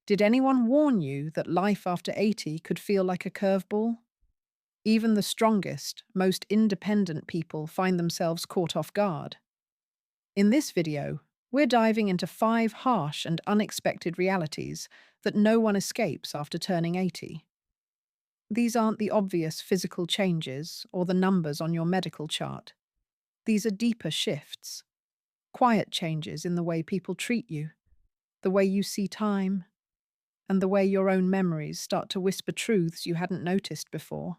Did anyone warn you that life after 80 could feel like a curveball? Even the strongest, most independent people find themselves caught off guard. In this video, we're diving into 5 harsh and unexpected realities that no one escapes after turning 80. These aren't the obvious physical changes or the numbers on your medical chart. These are deeper shifts, quiet changes in the way people treat you, the way you see time, and the way your own memories start to whisper truths you hadn't noticed before.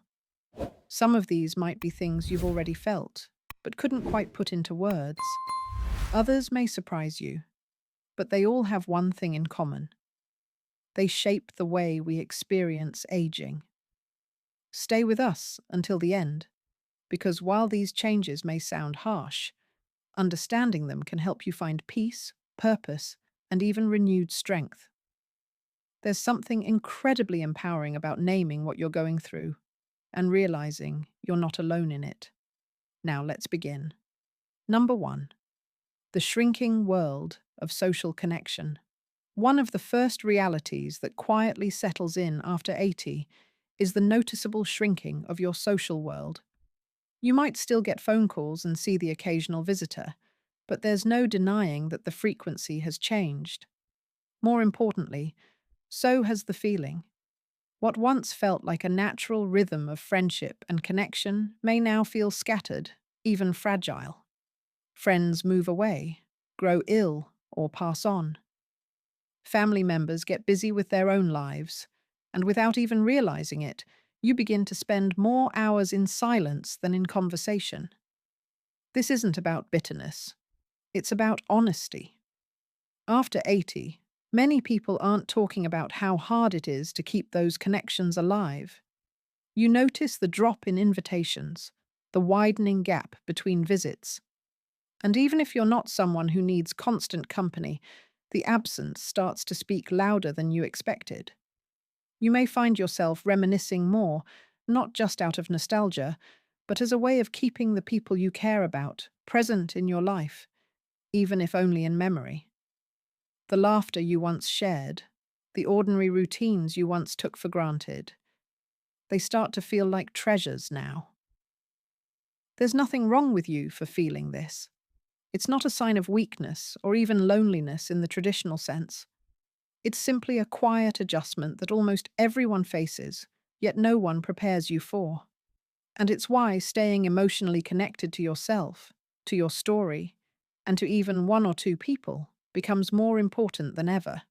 Some of these might be things you've already felt, but couldn't quite put into words. Others may surprise you, but they all have one thing in common. They shape the way we experience aging. Stay with us until the end, because while these changes may sound harsh, understanding them can help you find peace, purpose, and even renewed strength. There's something incredibly empowering about naming what you're going through and realizing you're not alone in it. Now let's begin. Number 1. The shrinking world of social connection. One of the first realities that quietly settles in after 80 is the noticeable shrinking of your social world. You might still get phone calls and see the occasional visitor, but there's no denying that the frequency has changed. More importantly, so has the feeling. What once felt like a natural rhythm of friendship and connection may now feel scattered, even fragile. Friends move away, grow ill, or pass on. Family members get busy with their own lives, and without even realizing it, you begin to spend more hours in silence than in conversation. This isn't about bitterness. It's about honesty. After 80, many people aren't talking about how hard it is to keep those connections alive. You notice the drop in invitations, the widening gap between visits. And even if you're not someone who needs constant company, the absence starts to speak louder than you expected. You may find yourself reminiscing more, not just out of nostalgia, but as a way of keeping the people you care about present in your life, even if only in memory. The laughter you once shared, the ordinary routines you once took for granted, they start to feel like treasures now. There's nothing wrong with you for feeling this. It's not a sign of weakness or even loneliness in the traditional sense. It's simply a quiet adjustment that almost everyone faces, yet no one prepares you for. And it's why staying emotionally connected to yourself, to your story, and to even one or two people becomes more important than ever.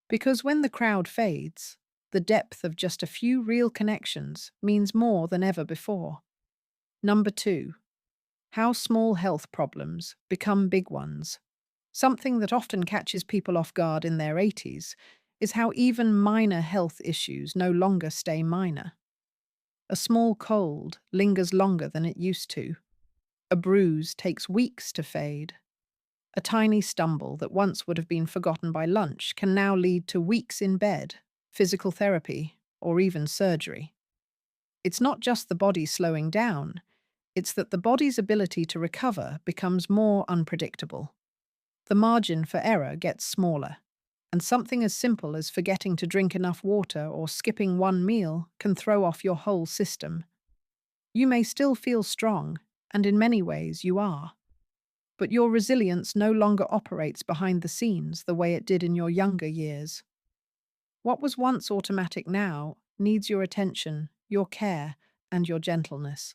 Because when the crowd fades, the depth of just a few real connections means more than ever before. Number 2. How small health problems become big ones. Something that often catches people off guard in their 80s is how even minor health issues no longer stay minor. A small cold lingers longer than it used to. A bruise takes weeks to fade. A tiny stumble that once would have been forgotten by lunch can now lead to weeks in bed, physical therapy, or even surgery. It's not just the body slowing down, it's that the body's ability to recover becomes more unpredictable. The margin for error gets smaller, and something as simple as forgetting to drink enough water or skipping one meal can throw off your whole system. You may still feel strong, and in many ways you are. But your resilience no longer operates behind the scenes the way it did in your younger years. What was once automatic now needs your attention, your care, and your gentleness.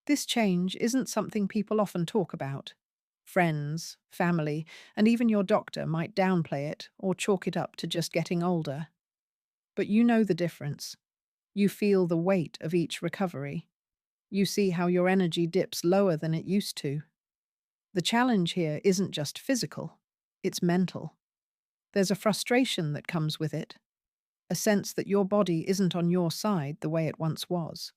This change isn't something people often talk about. Friends, family, and even your doctor might downplay it or chalk it up to just getting older. But you know the difference. You feel the weight of each recovery. You see how your energy dips lower than it used to. The challenge here isn't just physical, it's mental. There's a frustration that comes with it, a sense that your body isn't on your side the way it once was.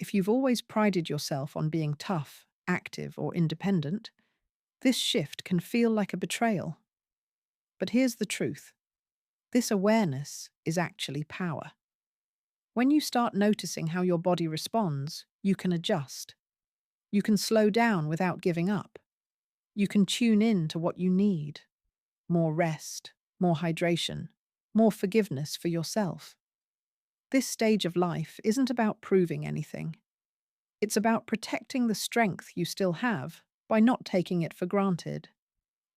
If you've always prided yourself on being tough, active, or independent, this shift can feel like a betrayal. But here's the truth. This awareness is actually power. When you start noticing how your body responds, you can adjust. You can slow down without giving up. You can tune in to what you need. More rest, more hydration, more forgiveness for yourself. This stage of life isn't about proving anything. It's about protecting the strength you still have by not taking it for granted.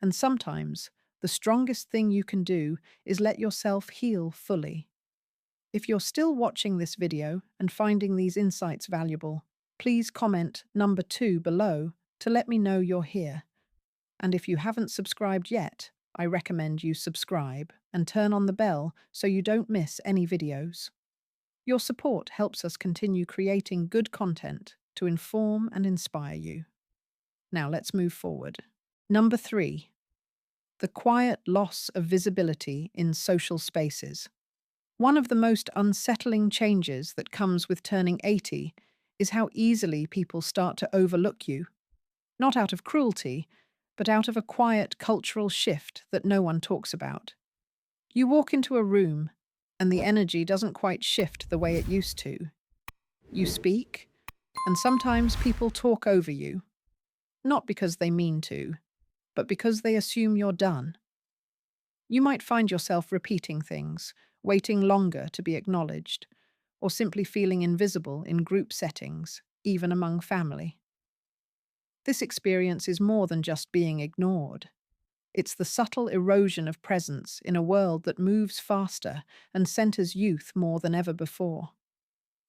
And sometimes, the strongest thing you can do is let yourself heal fully. If you're still watching this video and finding these insights valuable, please comment number 2 below to let me know you're here. And if you haven't subscribed yet, I recommend you subscribe and turn on the bell so you don't miss any videos. Your support helps us continue creating good content to inform and inspire you. Now let's move forward. Number 3. The quiet loss of visibility in social spaces. One of the most unsettling changes that comes with turning 80 is how easily people start to overlook you. Not out of cruelty, but out of a quiet cultural shift that no one talks about. You walk into a room, and the energy doesn't quite shift the way it used to. You speak, and sometimes people talk over you, not because they mean to, but because they assume you're done. You might find yourself repeating things, waiting longer to be acknowledged, or simply feeling invisible in group settings, even among family. This experience is more than just being ignored. It's the subtle erosion of presence in a world that moves faster and centers youth more than ever before.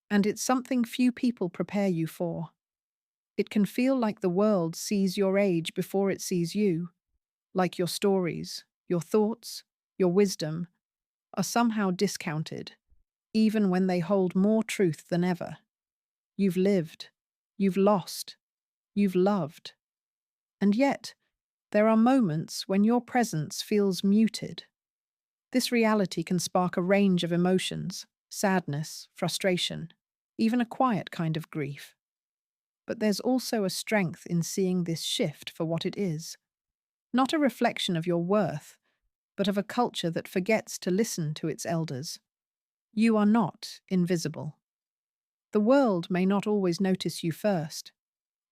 And it's something few people prepare you for. It can feel like the world sees your age before it sees you, like your stories, your thoughts, your wisdom are somehow discounted, even when they hold more truth than ever. You've lived, you've lost, you've loved. And yet, there are moments when your presence feels muted. This reality can spark a range of emotions: sadness, frustration, even a quiet kind of grief. But there's also a strength in seeing this shift for what it is. Not a reflection of your worth, but of a culture that forgets to listen to its elders. You are not invisible. The world may not always notice you first,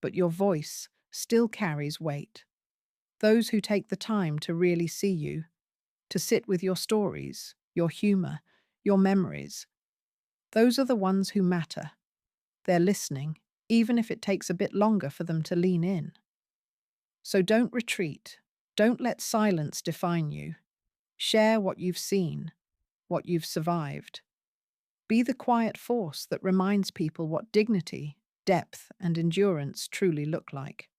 but your voice still carries weight. Those who take the time to really see you, to sit with your stories, your humor, your memories, those are the ones who matter. They're listening, even if it takes a bit longer for them to lean in. So don't retreat. Don't let silence define you. Share what you've seen, what you've survived. Be the quiet force that reminds people what dignity, depth, and endurance truly look like.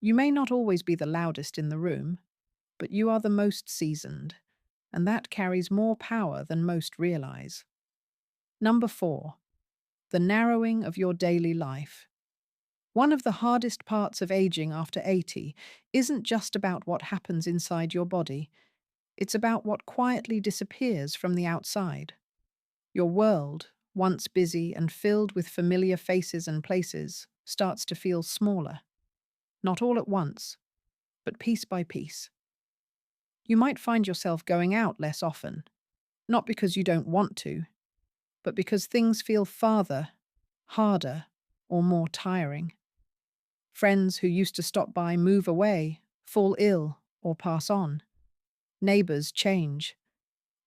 You may not always be the loudest in the room, but you are the most seasoned, and that carries more power than most realize. Number 4. The narrowing of your daily life. One of the hardest parts of aging after 80 isn't just about what happens inside your body, it's about what quietly disappears from the outside. Your world, once busy and filled with familiar faces and places, starts to feel smaller. Not all at once, but piece by piece. You might find yourself going out less often, not because you don't want to, but because things feel farther, harder, or more tiring. Friends who used to stop by move away, fall ill, or pass on. Neighbors change.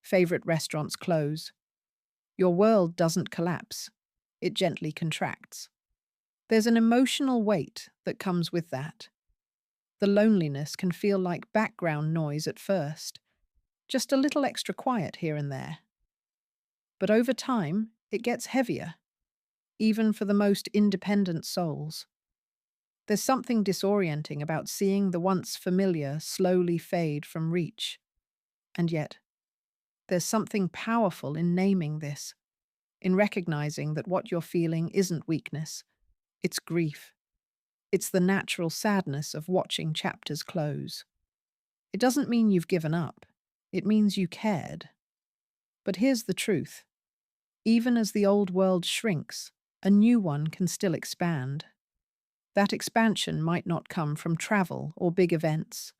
Favorite restaurants close. Your world doesn't collapse. It gently contracts. There's an emotional weight that comes with that. The loneliness can feel like background noise at first, just a little extra quiet here and there. But over time, it gets heavier, even for the most independent souls. There's something disorienting about seeing the once familiar slowly fade from reach. And yet, there's something powerful in naming this, in recognizing that what you're feeling isn't weakness, it's grief. It's the natural sadness of watching chapters close. It doesn't mean you've given up. It means you cared. But here's the truth. Even as the old world shrinks, a new one can still expand. That expansion might not come from travel or big events.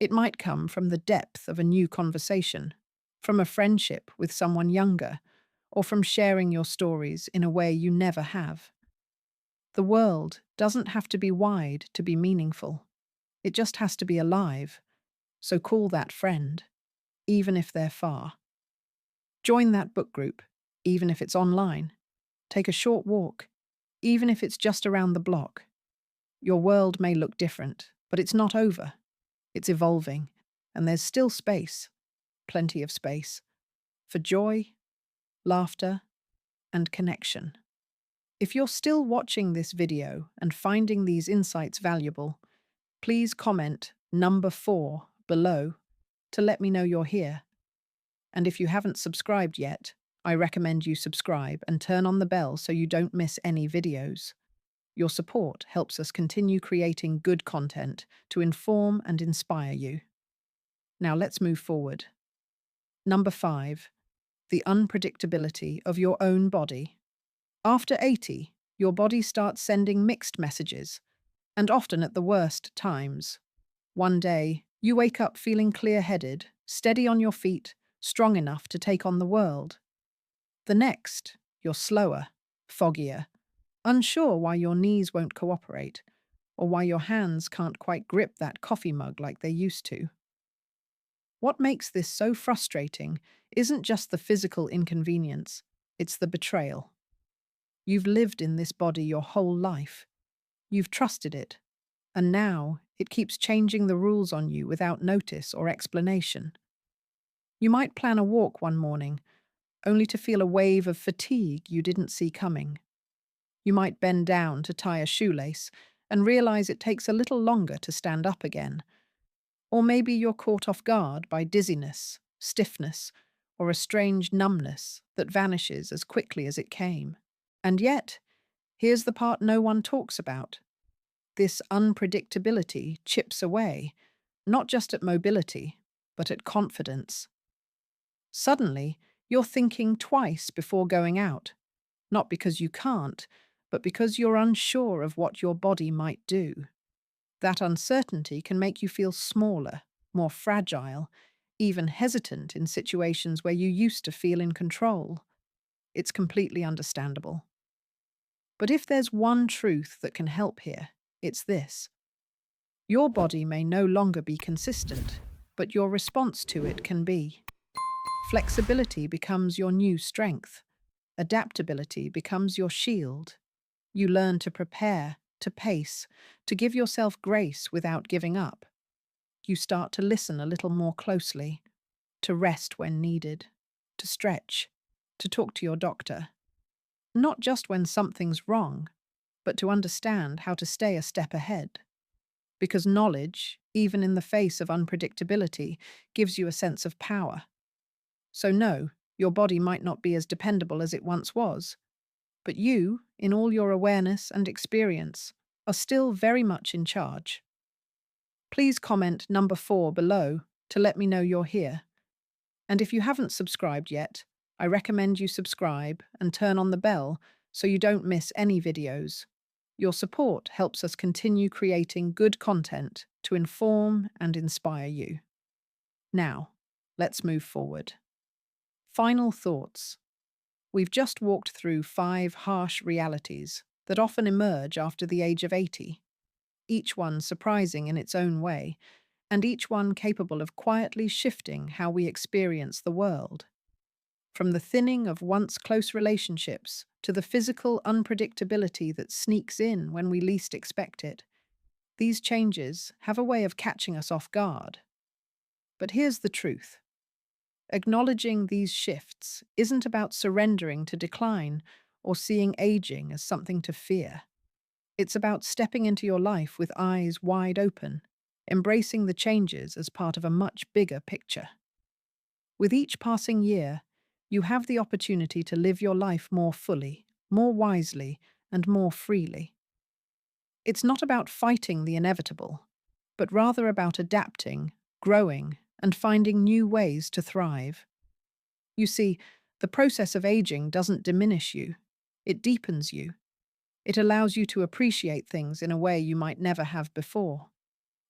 It might come from the depth of a new conversation, from a friendship with someone younger, or from sharing your stories in a way you never have. The world doesn't have to be wide to be meaningful. It just has to be alive. So call that friend. even if they're far. Join that book group, even if it's online. Take a short walk, even if it's just around the block. Your world may look different, but it's not over. It's evolving, and there's still space, plenty of space, for joy, laughter, and connection. If you're still watching this video and finding these insights valuable, please comment number 4 below to let me know you're here. And if you haven't subscribed yet, I recommend you subscribe and turn on the bell so you don't miss any videos. Your support helps us continue creating good content to inform and inspire you. Now let's move forward. Number 5, the unpredictability of your own body. After 80, your body starts sending mixed messages, and often at the worst times. One day, you wake up feeling clear-headed, steady on your feet, strong enough to take on the world. The next, you're slower, foggier, unsure why your knees won't cooperate, or why your hands can't quite grip that coffee mug like they used to. What makes this so frustrating isn't just the physical inconvenience, it's the betrayal. You've lived in this body your whole life. You've trusted it, and now it keeps changing the rules on you without notice or explanation. You might plan a walk one morning, only to feel a wave of fatigue you didn't see coming. You might bend down to tie a shoelace and realize it takes a little longer to stand up again. Or maybe you're caught off guard by dizziness, stiffness, or a strange numbness that vanishes as quickly as it came. And yet, here's the part no one talks about. This unpredictability chips away, not just at mobility, but at confidence. Suddenly, you're thinking twice before going out, not because you can't, but because you're unsure of what your body might do. That uncertainty can make you feel smaller, more fragile, even hesitant in situations where you used to feel in control. It's completely understandable. But if there's one truth that can help here, it's this. Your body may no longer be consistent, but your response to it can be. Flexibility becomes your new strength. Adaptability becomes your shield. You learn to prepare, to pace, to give yourself grace without giving up. You start to listen a little more closely, to rest when needed, to stretch, to talk to your doctor. Not just when something's wrong, but to understand how to stay a step ahead. Because knowledge, even in the face of unpredictability, gives you a sense of power. So no, your body might not be as dependable as it once was, but you, in all your awareness and experience, are still very much in charge. Please comment number 4 below to let me know you're here. And if you haven't subscribed yet, I recommend you subscribe and turn on the bell so you don't miss any videos. Your support helps us continue creating good content to inform and inspire you. Now, let's move forward. Final thoughts. We've just walked through 5 harsh realities that often emerge after the age of 80, each one surprising in its own way, and each one capable of quietly shifting how we experience the world. From the thinning of once close relationships to the physical unpredictability that sneaks in when we least expect it, these changes have a way of catching us off guard. But here's the truth. Acknowledging these shifts isn't about surrendering to decline or seeing aging as something to fear. It's about stepping into your life with eyes wide open, embracing the changes as part of a much bigger picture. With each passing year, you have the opportunity to live your life more fully, more wisely, and more freely. It's not about fighting the inevitable, but rather about adapting, growing, and finding new ways to thrive. You see, the process of aging doesn't diminish you, it deepens you. It allows you to appreciate things in a way you might never have before.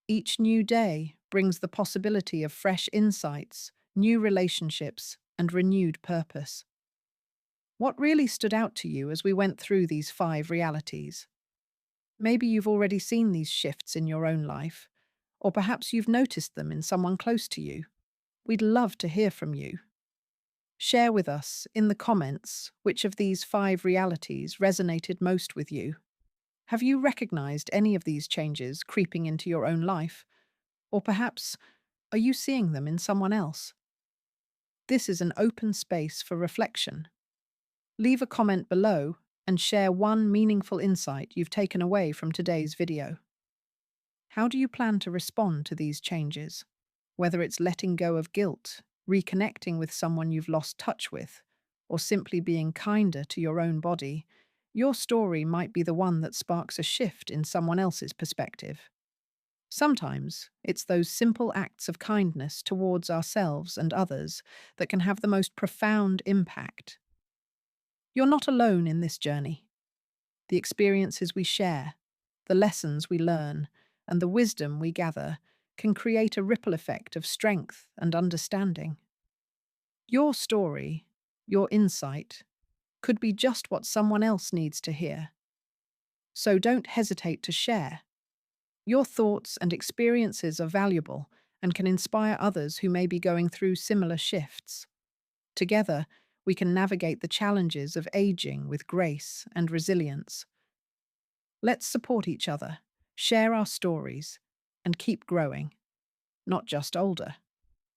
Each new day brings the possibility of fresh insights, new relationships, and renewed purpose. What really stood out to you as we went through these 5 realities? Maybe you've already seen these shifts in your own life, or perhaps you've noticed them in someone close to you. We'd love to hear from you. Share with us in the comments which of these 5 realities resonated most with you. Have you recognized any of these changes creeping into your own life? Or perhaps, are you seeing them in someone else? This is an open space for reflection. Leave a comment below and share one meaningful insight you've taken away from today's video. How do you plan to respond to these changes? Whether it's letting go of guilt, reconnecting with someone you've lost touch with, or simply being kinder to your own body, your story might be the one that sparks a shift in someone else's perspective. Sometimes it's those simple acts of kindness towards ourselves and others that can have the most profound impact. You're not alone in this journey. The experiences we share, the lessons we learn, and the wisdom we gather can create a ripple effect of strength and understanding. Your story, your insight, could be just what someone else needs to hear. So don't hesitate to share. Your thoughts and experiences are valuable and can inspire others who may be going through similar shifts. Together, we can navigate the challenges of aging with grace and resilience. Let's support each other, share our stories, and keep growing, not just older,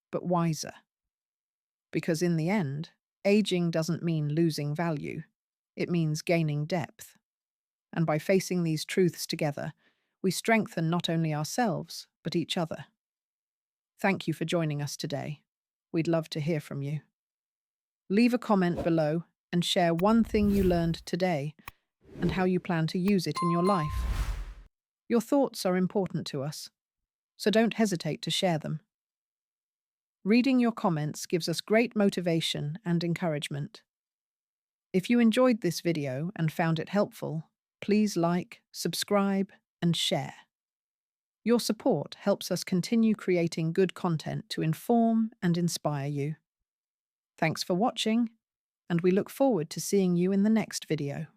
but wiser. Because in the end, aging doesn't mean losing value, it means gaining depth. And by facing these truths together, we strengthen not only ourselves, but each other. Thank you for joining us today. We'd love to hear from you. Leave a comment below and share one thing you learned today and how you plan to use it in your life. Your thoughts are important to us, so don't hesitate to share them. Reading your comments gives us great motivation and encouragement. If you enjoyed this video and found it helpful, please like, subscribe, and share. Your support helps us continue creating good content to inform and inspire you. Thanks for watching, and we look forward to seeing you in the next video.